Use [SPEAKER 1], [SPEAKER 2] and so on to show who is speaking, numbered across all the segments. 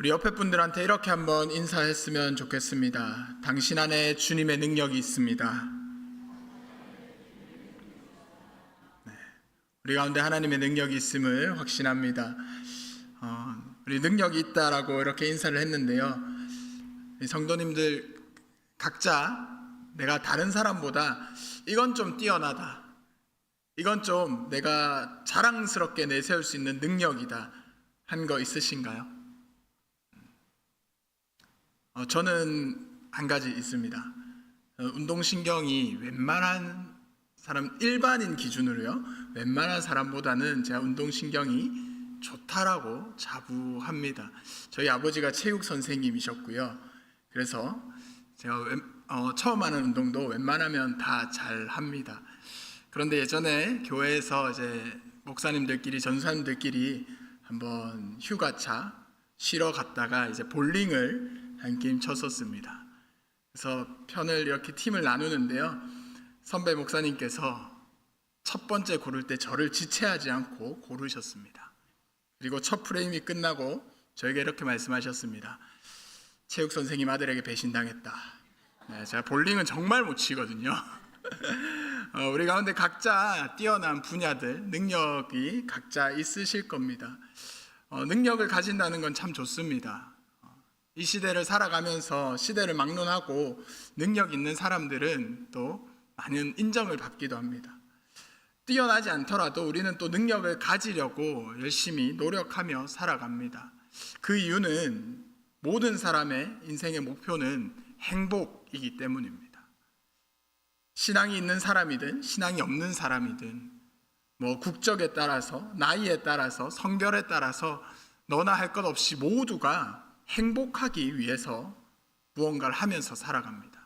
[SPEAKER 1] 우리 옆에 분들한테 이렇게 한번 인사했으면 좋겠습니다. 당신 안에 주님의 능력이 있습니다. 네, 우리 가운데 하나님의 능력이 있음을 확신합니다. 우리 능력이 있다라고 이렇게 인사를 했는데요. 성도님들 각자 내가 다른 사람보다 이건 좀 뛰어나다, 이건 좀 내가 자랑스럽게 내세울 수 있는 능력이다 한 거 있으신가요? 저는 한 가지 있습니다. 운동신경이 웬만한 사람, 일반인 기준으로요, 웬만한 사람보다는 제가 운동신경이 좋다라고 자부합니다. 저희 아버지가 체육 선생님이셨고요. 그래서 제가 처음 하는 운동도 웬만하면 다 잘합니다. 그런데 예전에 교회에서 이제 목사님들끼리, 전사님들끼리 한번 휴가차 쉬러 갔다가 이제 볼링을 한 게임 쳤었습니다. 그래서 편을 이렇게 팀을 나누는데요, 선배 목사님께서 첫 번째 고를 때 저를 지체하지 않고 고르셨습니다. 그리고 첫 프레임이 끝나고 저에게 이렇게 말씀하셨습니다. 체육 선생님 아들에게 배신당했다. 네, 제가 볼링은 정말 못 치거든요. 우리 가운데 각자 뛰어난 분야들, 능력이 각자 있으실 겁니다. 능력을 가진다는 건 참 좋습니다. 이 시대를 살아가면서 시대를 막론하고 능력 있는 사람들은 또 많은 인정을 받기도 합니다. 뛰어나지 않더라도 우리는 또 능력을 가지려고 열심히 노력하며 살아갑니다. 그 이유는 모든 사람의 인생의 목표는 행복이기 때문입니다. 신앙이 있는 사람이든 신앙이 없는 사람이든 국적에 따라서, 나이에 따라서, 성별에 따라서 너나 할 것 없이 모두가 행복하기 위해서 무언가를 하면서 살아갑니다.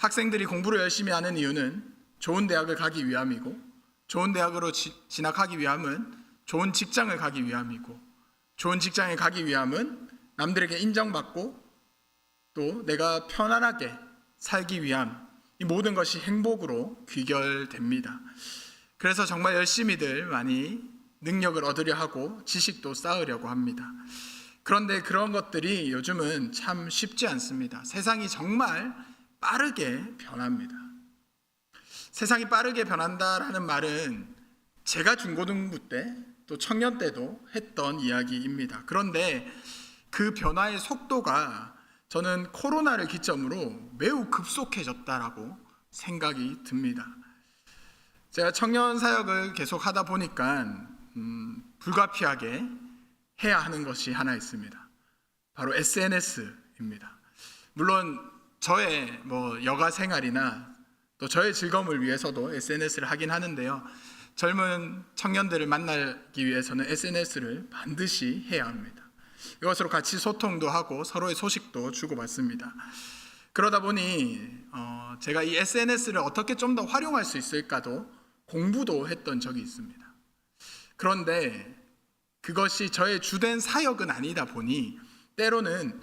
[SPEAKER 1] 학생들이 공부를 열심히 하는 이유는 좋은 대학을 가기 위함이고, 좋은 대학으로 진학하기 위함은 좋은 직장을 가기 위함이고, 좋은 직장에 가기 위함은 남들에게 인정받고 또 내가 편안하게 살기 위함, 이 모든 것이 행복으로 귀결됩니다. 그래서 정말 열심히들 많이 능력을 얻으려 하고 지식도 쌓으려고 합니다. 그런데 그런 것들이 요즘은 참 쉽지 않습니다. 세상이 정말 빠르게 변합니다. 세상이 빠르게 변한다라는 말은 제가 중고등부 때 또 청년 때도 했던 이야기입니다. 그런데 그 변화의 속도가 저는 코로나를 기점으로 매우 급속해졌다라고 생각이 듭니다. 제가 청년 사역을 계속 하다 보니까 불가피하게 해야 하는 것이 하나 있습니다. 바로 SNS입니다. 물론 저의 여가 생활이나 또 저의 즐거움을 위해서도 SNS를 하긴 하는데요, 젊은 청년들을 만나기 위해서는 SNS를 반드시 해야 합니다. 이것으로 같이 소통도 하고 서로의 소식도 주고받습니다. 그러다 보니 제가 이 SNS를 어떻게 좀 더 활용할 수 있을까도 공부도 했던 적이 있습니다. 그런데 그것이 저의 주된 사역은 아니다 보니 때로는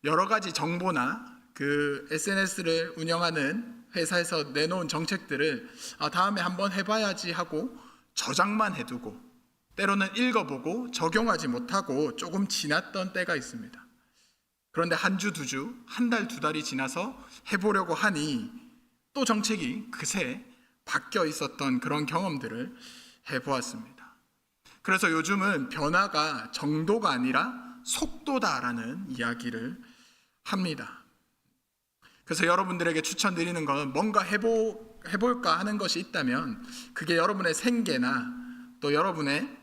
[SPEAKER 1] 여러 가지 정보나 그 SNS를 운영하는 회사에서 내놓은 정책들을 다음에 한번 해봐야지 하고 저장만 해두고 때로는 읽어보고 적용하지 못하고 조금 지났던 때가 있습니다. 그런데 한 주, 두 주, 한 달, 두 달이 지나서 해보려고 하니 또 정책이 그새 바뀌어 있었던 그런 경험들을 해보았습니다. 그래서 요즘은 변화가 정도가 아니라 속도다라는 이야기를 합니다. 그래서 여러분들에게 추천드리는 건 뭔가 해볼까 하는 것이 있다면 그게 여러분의 생계나 또 여러분의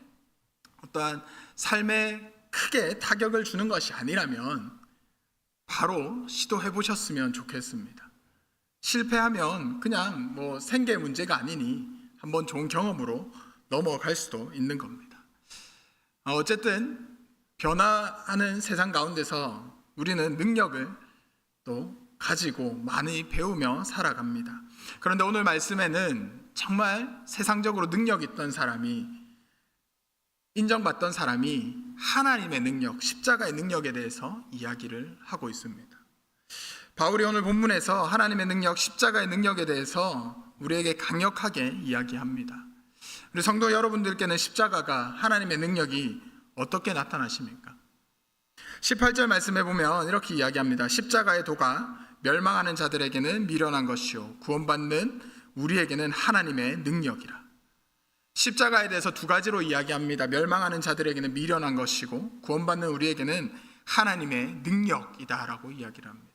[SPEAKER 1] 어떠한 삶에 크게 타격을 주는 것이 아니라면 바로 시도해 보셨으면 좋겠습니다. 실패하면 그냥 생계 문제가 아니니 한번 좋은 경험으로 넘어갈 수도 있는 겁니다. 어쨌든 변화하는 세상 가운데서 우리는 능력을 또 가지고 많이 배우며 살아갑니다. 그런데 오늘 말씀에는 정말 세상적으로 능력 있던 사람이, 인정받던 사람이 하나님의 능력, 십자가의 능력에 대해서 이야기를 하고 있습니다. 바울이 오늘 본문에서 하나님의 능력, 십자가의 능력에 대해서 우리에게 강력하게 이야기합니다. 우리 성도 여러분들께는 십자가가, 하나님의 능력이 어떻게 나타나십니까? 18절 말씀해 보면 이렇게 이야기합니다. 십자가의 도가 멸망하는 자들에게는 미련한 것이요 구원받는 우리에게는 하나님의 능력이라. 십자가에 대해서 두 가지로 이야기합니다. 멸망하는 자들에게는 미련한 것이고 구원받는 우리에게는 하나님의 능력이다라고 이야기를 합니다.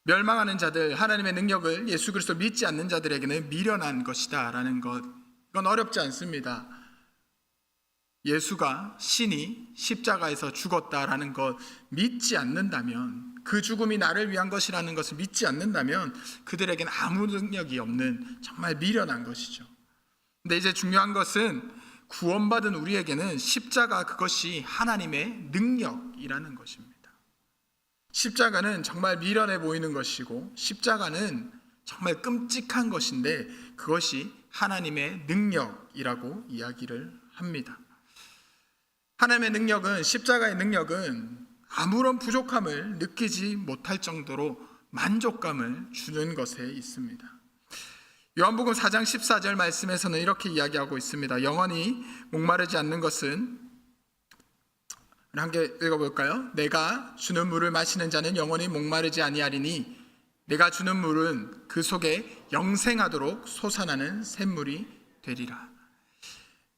[SPEAKER 1] 멸망하는 자들, 하나님의 능력을 예수 그리스도 믿지 않는 자들에게는 미련한 것이다라는 것, 이건 어렵지 않습니다. 예수가 신이 십자가에서 죽었다라는 것 믿지 않는다면, 그 죽음이 나를 위한 것이라는 것을 믿지 않는다면 그들에게는 아무 능력이 없는 정말 미련한 것이죠. 근데 이제 중요한 것은 구원받은 우리에게는 십자가 그것이 하나님의 능력이라는 것입니다. 십자가는 정말 미련해 보이는 것이고 십자가는 정말 끔찍한 것인데 그것이 하나님의 능력이라고 이야기를 합니다. 하나님의 능력은, 십자가의 능력은 아무런 부족함을 느끼지 못할 정도로 만족감을 주는 것에 있습니다. 요한복음 4장 14절 말씀에서는 이렇게 이야기하고 있습니다. 영원히 목마르지 않는 것은, 함께 읽어볼까요? 내가 주는 물을 마시는 자는 영원히 목마르지 아니하리니 내가 주는 물은 그 속에 영생하도록 솟아나는 샘물이 되리라.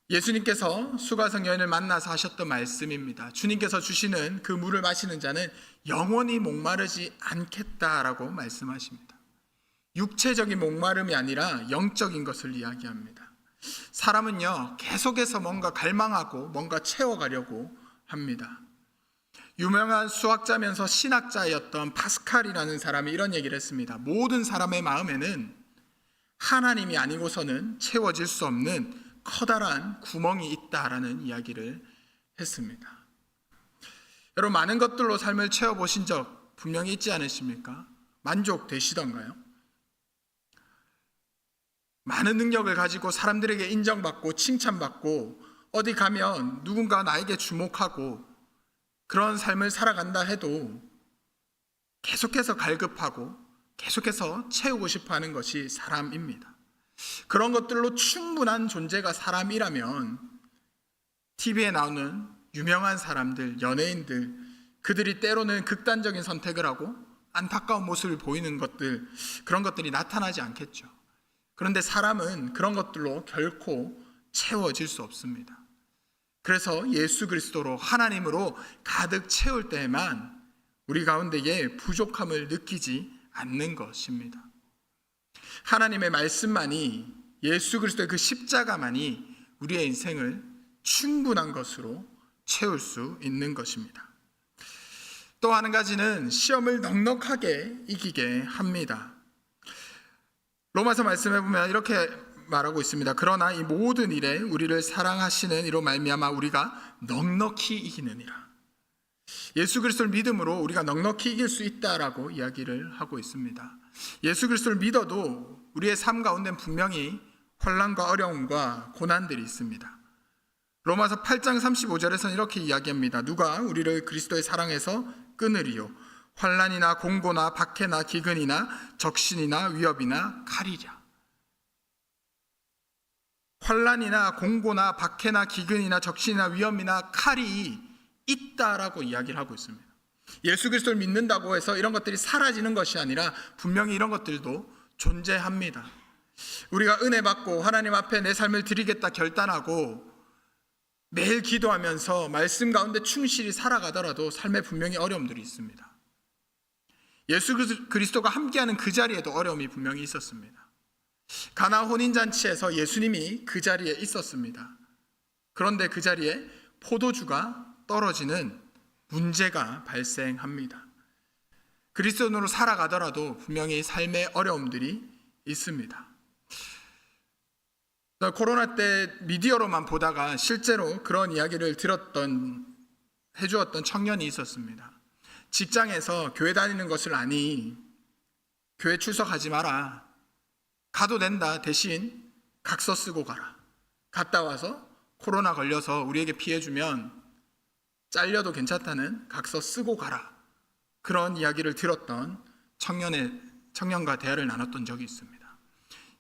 [SPEAKER 1] 예수님께서 수가성 여인을 만나서 하셨던 말씀입니다. 주님께서 주시는 그 물을 마시는 자는 영원히 목마르지 않겠다라고 말씀하십니다. 육체적인 목마름이 아니라 영적인 것을 이야기합니다. 사람은요, 계속해서 뭔가 갈망하고 뭔가 채워가려고 합니다. 유명한 수학자면서 신학자였던 파스칼이라는 사람이 이런 얘기를 했습니다. 모든 사람의 마음에는 하나님이 아니고서는 채워질 수 없는 커다란 구멍이 있다라는 이야기를 했습니다. 여러분, 많은 것들로 삶을 채워보신 적 분명히 있지 않으십니까? 만족되시던가요? 많은 능력을 가지고 사람들에게 인정받고 칭찬받고 어디 가면 누군가 나에게 주목하고 그런 삶을 살아간다 해도 계속해서 갈급하고 계속해서 채우고 싶어 하는 것이 사람입니다. 그런 것들로 충분한 존재가 사람이라면 TV에 나오는 유명한 사람들, 연예인들, 그들이 때로는 극단적인 선택을 하고 안타까운 모습을 보이는 것들, 그런 것들이 나타나지 않겠죠. 그런데 사람은 그런 것들로 결코 채워질 수 없습니다. 그래서 예수 그리스도로, 하나님으로 가득 채울 때에만 우리 가운데에 부족함을 느끼지 않는 것입니다. 하나님의 말씀만이, 예수 그리스도의 그 십자가만이 우리의 인생을 충분한 것으로 채울 수 있는 것입니다. 또 한 가지는 시험을 넉넉하게 이기게 합니다. 로마서 말씀해 보면 이렇게 말하고 있습니다. 그러나 이 모든 일에 우리를 사랑하시는 이로 말미암아 우리가 넉넉히 이기느니라. 예수 그리스도를 믿음으로 우리가 넉넉히 이길 수 있다라고 이야기를 하고 있습니다. 예수 그리스도를 믿어도 우리의 삶 가운데는 분명히 환난과 어려움과 고난들이 있습니다. 로마서 8장 35절에서는 이렇게 이야기합니다. 누가 우리를 그리스도의 사랑에서 끊으리요? 환난이나 공고나 박해나 기근이나 적신이나 위협이나 칼이랴. 환난이나 공고나 박해나 기근이나 적신이나 위험이나 칼이 있다라고 이야기를 하고 있습니다. 예수 그리스도를 믿는다고 해서 이런 것들이 사라지는 것이 아니라 분명히 이런 것들도 존재합니다. 우리가 은혜 받고 하나님 앞에 내 삶을 드리겠다 결단하고 매일 기도하면서 말씀 가운데 충실히 살아가더라도 삶에 분명히 어려움들이 있습니다. 예수 그리스도가 함께하는 그 자리에도 어려움이 분명히 있었습니다. 가나 혼인잔치에서 예수님이 그 자리에 있었습니다. 그런데 그 자리에 포도주가 떨어지는 문제가 발생합니다. 그리스도인으로 살아가더라도 분명히 삶의 어려움들이 있습니다. 코로나 때 미디어로만 보다가 실제로 그런 이야기를 해주었던 청년이 있었습니다. 직장에서 교회 다니는 것을 아니 교회 출석하지 마라. 가도 된다. 대신 각서 쓰고 가라. 갔다 와서 코로나 걸려서 우리에게 피해주면 잘려도 괜찮다는 각서 쓰고 가라. 그런 이야기를 들었던 청년과 대화를 나눴던 적이 있습니다.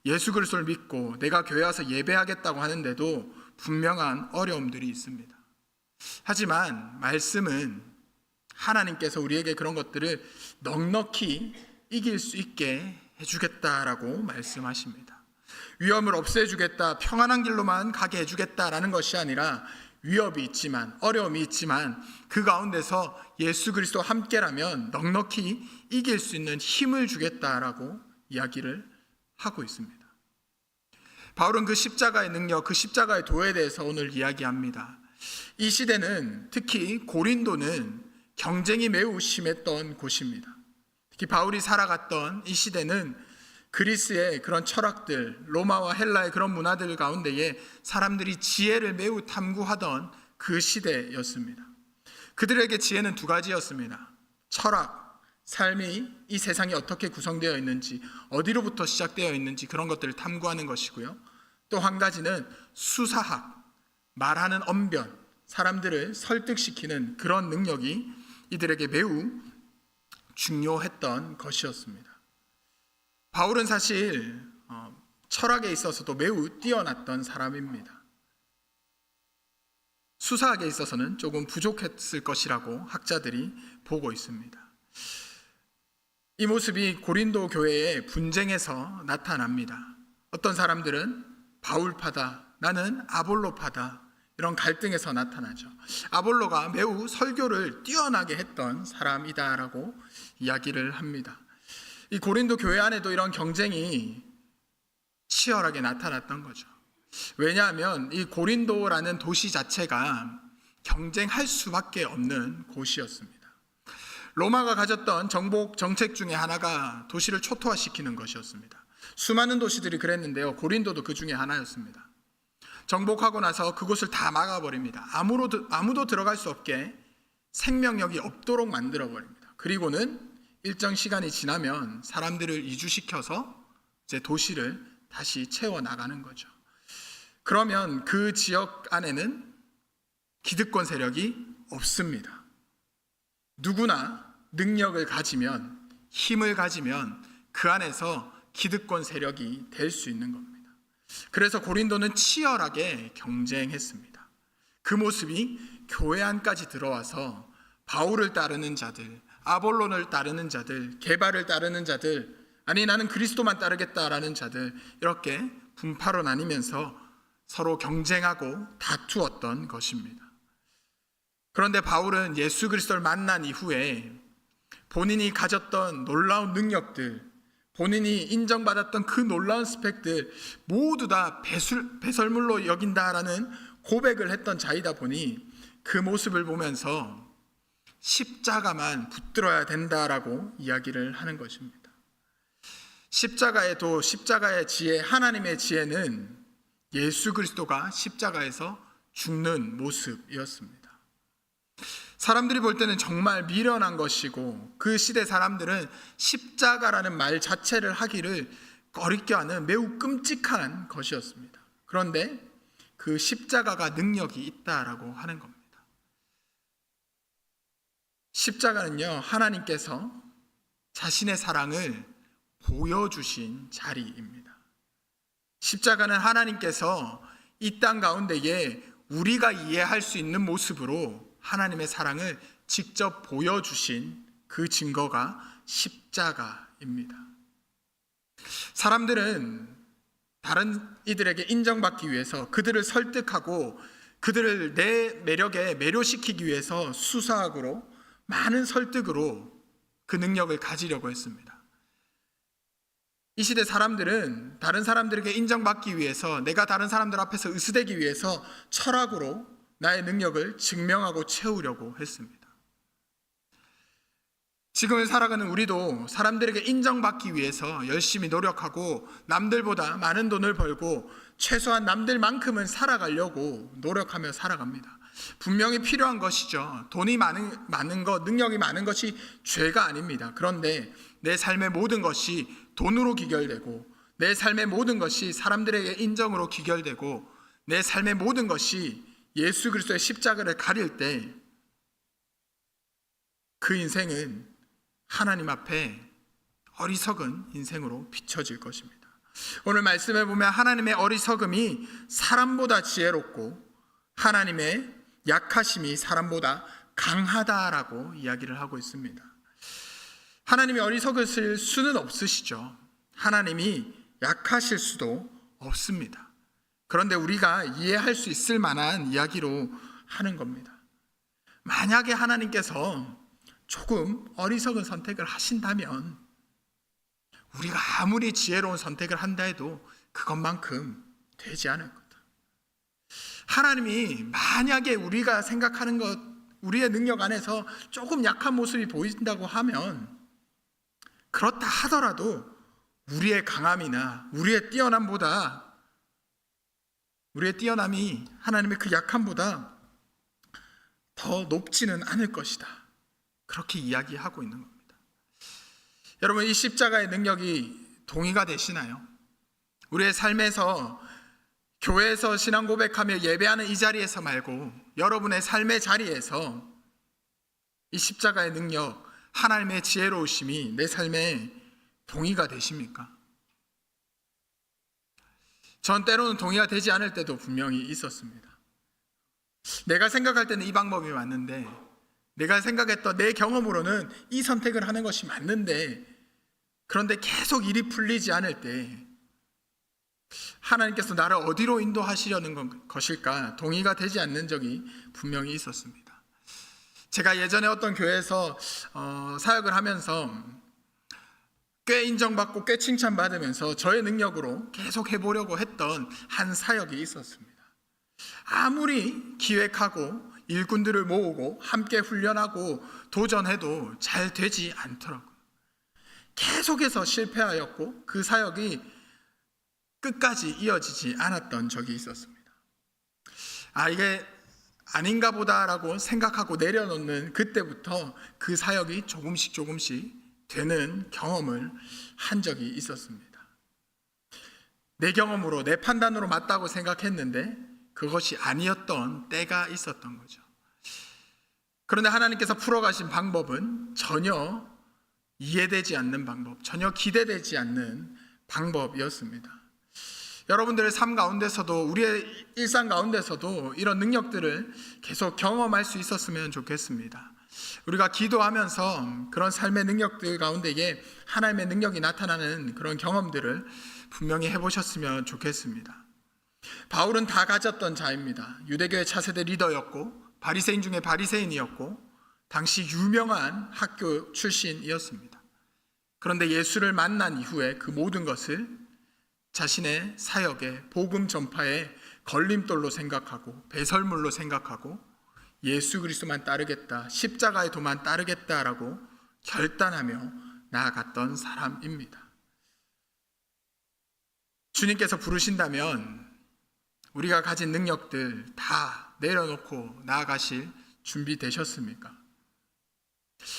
[SPEAKER 1] 예수 그리스도를 믿고 내가 교회 와서 예배하겠다고 하는데도 분명한 어려움들이 있습니다. 하지만 말씀은 하나님께서 우리에게 그런 것들을 넉넉히 이길 수 있게 해주겠다라고 말씀하십니다. 위험을 없애주겠다, 평안한 길로만 가게 해주겠다라는 것이 아니라 위협이 있지만, 어려움이 있지만 그 가운데서 예수 그리스도와 함께라면 넉넉히 이길 수 있는 힘을 주겠다라고 이야기를 하고 있습니다. 바울은 그 십자가의 능력, 그 십자가의 도에 대해서 오늘 이야기합니다. 이 시대는, 특히 고린도는 경쟁이 매우 심했던 곳입니다. 특히 바울이 살아갔던 이 시대는 그리스의 그런 철학들, 로마와 헬라의 그런 문화들 가운데에 사람들이 지혜를 매우 탐구하던 그 시대였습니다. 그들에게 지혜는 두 가지였습니다. 철학, 삶이 이 세상이 어떻게 구성되어 있는지, 어디로부터 시작되어 있는지 그런 것들을 탐구하는 것이고요. 또 한 가지는 수사학, 말하는 언변, 사람들을 설득시키는 그런 능력이 이들에게 매우 중요했던 것이었습니다. 바울은 사실 철학에 있어서도 매우 뛰어났던 사람입니다. 수사학에 있어서는 조금 부족했을 것이라고 학자들이 보고 있습니다. 이 모습이 고린도 교회의 분쟁에서 나타납니다. 어떤 사람들은 바울파다, 나는 아볼로파다, 이런 갈등에서 나타나죠. 아볼로가 매우 설교를 뛰어나게 했던 사람이다라고 이야기를 합니다. 이 고린도 교회 안에도 이런 경쟁이 치열하게 나타났던 거죠. 왜냐하면 이 고린도라는 도시 자체가 경쟁할 수밖에 없는 곳이었습니다. 로마가 가졌던 정복 정책 중에 하나가 도시를 초토화시키는 것이었습니다. 수많은 도시들이 그랬는데요, 고린도도 그 중에 하나였습니다. 정복하고 나서 그곳을 다 막아버립니다. 아무도 들어갈 수 없게 생명력이 없도록 만들어버립니다. 그리고는 일정 시간이 지나면 사람들을 이주시켜서 이제 도시를 다시 채워나가는 거죠. 그러면 그 지역 안에는 기득권 세력이 없습니다. 누구나 능력을 가지면, 힘을 가지면 그 안에서 기득권 세력이 될 수 있는 겁니다. 그래서 고린도는 치열하게 경쟁했습니다. 그 모습이 교회 안까지 들어와서 바울을 따르는 자들, 아볼론을 따르는 자들, 게바를 따르는 자들, 아니 나는 그리스도만 따르겠다라는 자들, 이렇게 분파로 나뉘면서 서로 경쟁하고 다투었던 것입니다. 그런데 바울은 예수 그리스도를 만난 이후에 본인이 가졌던 놀라운 능력들, 본인이 인정받았던 그 놀라운 스펙들 모두 다 배설물로 여긴다라는 고백을 했던 자이다 보니 그 모습을 보면서 십자가만 붙들어야 된다라고 이야기를 하는 것입니다. 십자가의 지혜, 하나님의 지혜는 예수 그리스도가 십자가에서 죽는 모습이었습니다. 사람들이 볼 때는 정말 미련한 것이고, 그 시대 사람들은 십자가라는 말 자체를 하기를 꺼리게 하는 매우 끔찍한 것이었습니다. 그런데 그 십자가가 능력이 있다라고 하는 겁니다. 십자가는요, 하나님께서 자신의 사랑을 보여주신 자리입니다. 십자가는 하나님께서 이 땅 가운데에 우리가 이해할 수 있는 모습으로 하나님의 사랑을 직접 보여주신 그 증거가 십자가입니다. 사람들은 다른 이들에게 인정받기 위해서, 그들을 설득하고 그들을 내 매력에 매료시키기 위해서 수사학으로, 많은 설득으로 그 능력을 가지려고 했습니다. 이 시대 사람들은 다른 사람들에게 인정받기 위해서, 내가 다른 사람들 앞에서 으스대기 위해서 철학으로 나의 능력을 증명하고 채우려고 했습니다. 지금을 살아가는 우리도 사람들에게 인정받기 위해서 열심히 노력하고 남들보다 많은 돈을 벌고 최소한 남들만큼은 살아가려고 노력하며 살아갑니다. 분명히 필요한 것이죠. 돈이 많은 것, 능력이 많은 것이 죄가 아닙니다. 그런데 내 삶의 모든 것이 돈으로 귀결되고, 내 삶의 모든 것이 사람들에게 인정으로 귀결되고, 내 삶의 모든 것이 예수 그리스도의 십자가를 가릴 때 그 인생은 하나님 앞에 어리석은 인생으로 비춰질 것입니다. 오늘 말씀을 보면 하나님의 어리석음이 사람보다 지혜롭고 하나님의 약하심이 사람보다 강하다라고 이야기를 하고 있습니다. 하나님이 어리석으실 수는 없으시죠. 하나님이 약하실 수도 없습니다. 그런데 우리가 이해할 수 있을 만한 이야기로 하는 겁니다. 만약에 하나님께서 조금 어리석은 선택을 하신다면 우리가 아무리 지혜로운 선택을 한다 해도 그것만큼 되지 않을 거다. 하나님이 만약에 우리가 생각하는 것, 우리의 능력 안에서 조금 약한 모습이 보인다고 하면, 그렇다 하더라도 우리의 강함이나 우리의 뛰어남이 하나님의 그 약함보다 더 높지는 않을 것이다. 그렇게 이야기하고 있는 겁니다. 여러분, 이 십자가의 능력이 동의가 되시나요? 우리의 삶에서, 교회에서 신앙 고백하며 예배하는 이 자리에서 말고 여러분의 삶의 자리에서 이 십자가의 능력, 하나님의 지혜로우심이 내 삶에 동의가 되십니까? 전 때로는 동의가 되지 않을 때도 분명히 있었습니다. 내가 생각할 때는 이 방법이 맞는데, 내가 생각했던 내 경험으로는 이 선택을 하는 것이 맞는데, 그런데 계속 일이 풀리지 않을 때 하나님께서 나를 어디로 인도하시려는 것일까 동의가 되지 않는 적이 분명히 있었습니다. 제가 예전에 어떤 교회에서 사역을 하면서 꽤 인정받고 꽤 칭찬받으면서 저의 능력으로 계속 해보려고 했던 한 사역이 있었습니다. 아무리 기획하고 일꾼들을 모으고 함께 훈련하고 도전해도 잘 되지 않더라고요. 계속해서 실패하였고 그 사역이 끝까지 이어지지 않았던 적이 있었습니다. 이게 아닌가 보다라고 생각하고 내려놓는 그때부터 그 사역이 조금씩 되는 경험을 한 적이 있었습니다. 내 경험으로, 내 판단으로 맞다고 생각했는데 그것이 아니었던 때가 있었던 거죠. 그런데 하나님께서 풀어가신 방법은 전혀 이해되지 않는 방법, 전혀 기대되지 않는 방법이었습니다. 여러분들의 삶 가운데서도, 우리의 일상 가운데서도 이런 능력들을 계속 경험할 수 있었으면 좋겠습니다. 우리가 기도하면서 그런 삶의 능력들 가운데에 하나님의 능력이 나타나는 그런 경험들을 분명히 해보셨으면 좋겠습니다. 바울은 다 가졌던 자입니다. 유대교의 차세대 리더였고 바리새인 중에 바리새인이었고 당시 유명한 학교 출신이었습니다. 그런데 예수를 만난 이후에 그 모든 것을 자신의 사역의 복음 전파의 걸림돌로 생각하고 배설물로 생각하고 예수 그리스도만 따르겠다, 십자가의 도만 따르겠다라고 결단하며 나아갔던 사람입니다. 주님께서 부르신다면 우리가 가진 능력들 다 내려놓고 나아가실 준비 되셨습니까?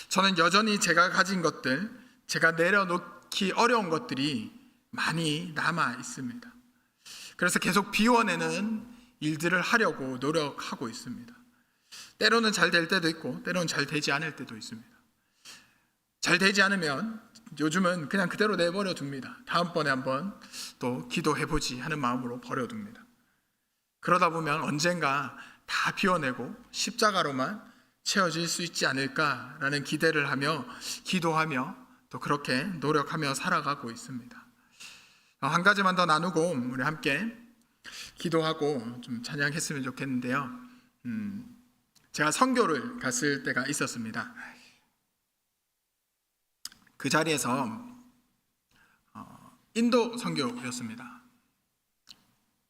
[SPEAKER 1] 저는 여전히 제가 가진 것들, 제가 내려놓기 어려운 것들이 많이 남아 있습니다. 그래서 계속 비워내는 일들을 하려고 노력하고 있습니다. 때로는 잘 될 때도 있고 때로는 잘 되지 않을 때도 있습니다. 잘 되지 않으면 요즘은 그냥 그대로 내버려 둡니다. 다음번에 한번 또 기도해보지 하는 마음으로 버려둡니다. 그러다 보면 언젠가 다 비워내고 십자가로만 채워질 수 있지 않을까라는 기대를 하며 기도하며 또 그렇게 노력하며 살아가고 있습니다. 한 가지만 더 나누고 우리 함께 기도하고 좀 찬양했으면 좋겠는데요. 제가 선교를 갔을 때가 있었습니다. 그 자리에서 인도 선교였습니다.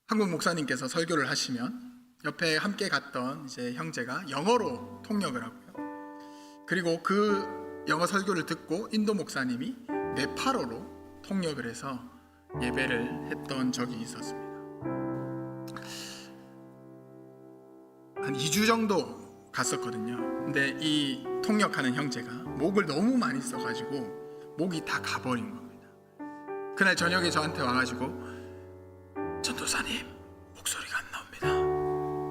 [SPEAKER 1] 한국 목사님께서 설교를 하시면 옆에 함께 갔던 이제 형제가 영어로 통역을 하고요. 그리고 그 영어 설교를 듣고 인도 목사님이 네팔어로 통역을 해서 예배를 했던 적이 있었습니다. 한 2주 정도 갔었거든요. 근데 이 통역하는 형제가 목을 너무 많이 써가지고 목이 다 가버린 겁니다. 그날 저녁에 저한테 와가지고 전도사님 목소리가 안 나옵니다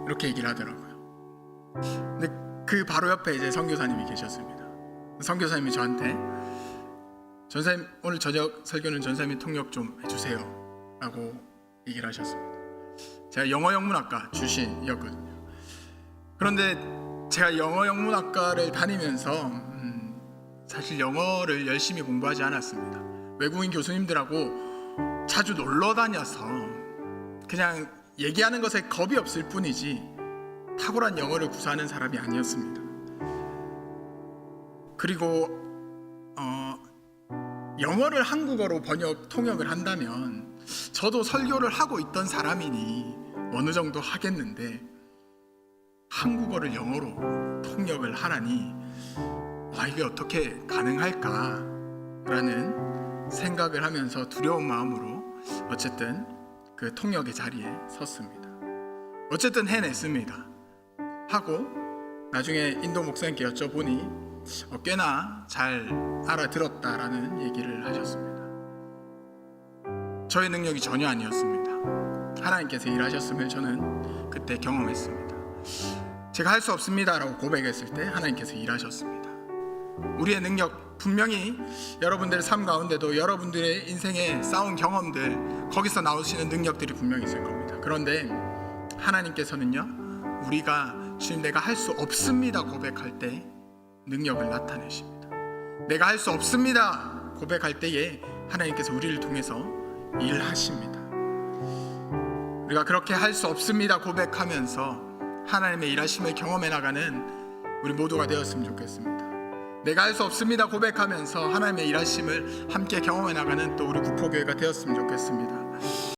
[SPEAKER 1] 이렇게 얘기를 하더라고요. 근데 그 바로 옆에 이제 선교사님이 계셨습니다. 선교사님이 저한테 전사님 오늘 저녁 설교는 전사님이 통역 좀 해주세요 라고 얘기를 하셨습니다. 제가 영어 영문학과 출신이었거든요. 그런데 제가 영어 영문학과를 다니면서 사실 영어를 열심히 공부하지 않았습니다. 외국인 교수님들하고 자주 놀러 다녀서 그냥 얘기하는 것에 겁이 없을 뿐이지 탁월한 영어를 구사하는 사람이 아니었습니다. 그리고 영어를 한국어로 통역을 한다면 저도 설교를 하고 있던 사람이니 어느 정도 하겠는데 한국어를 영어로 통역을 하라니 이게 어떻게 가능할까라는 생각을 하면서 두려운 마음으로 어쨌든 그 통역의 자리에 섰습니다. 어쨌든 해냈습니다. 하고 나중에 인도 목사님께 여쭤보니 꽤나 잘 알아들었다라는 얘기를 하셨습니다. 저의 능력이 전혀 아니었습니다. 하나님께서 일하셨음을 저는 그때 경험했습니다. 제가 할 수 없습니다라고 고백했을 때 하나님께서 일하셨습니다. 우리의 능력, 분명히 여러분들의 삶 가운데도 여러분들의 인생에 쌓은 경험들, 거기서 나오시는 능력들이 분명히 있을 겁니다. 그런데 하나님께서는요, 우리가 주님 내가 할 수 없습니다 고백할 때 능력을 나타내십니다. 내가 할 수 없습니다 고백할 때에 하나님께서 우리를 통해서 일하십니다. 우리가 그렇게 할 수 없습니다 고백하면서 하나님의 일하심을 경험해 나가는 우리 모두가 되었으면 좋겠습니다. 내가 할 수 없습니다 고백하면서 하나님의 일하심을 함께 경험해 나가는 또 우리 구포교회가 되었으면 좋겠습니다.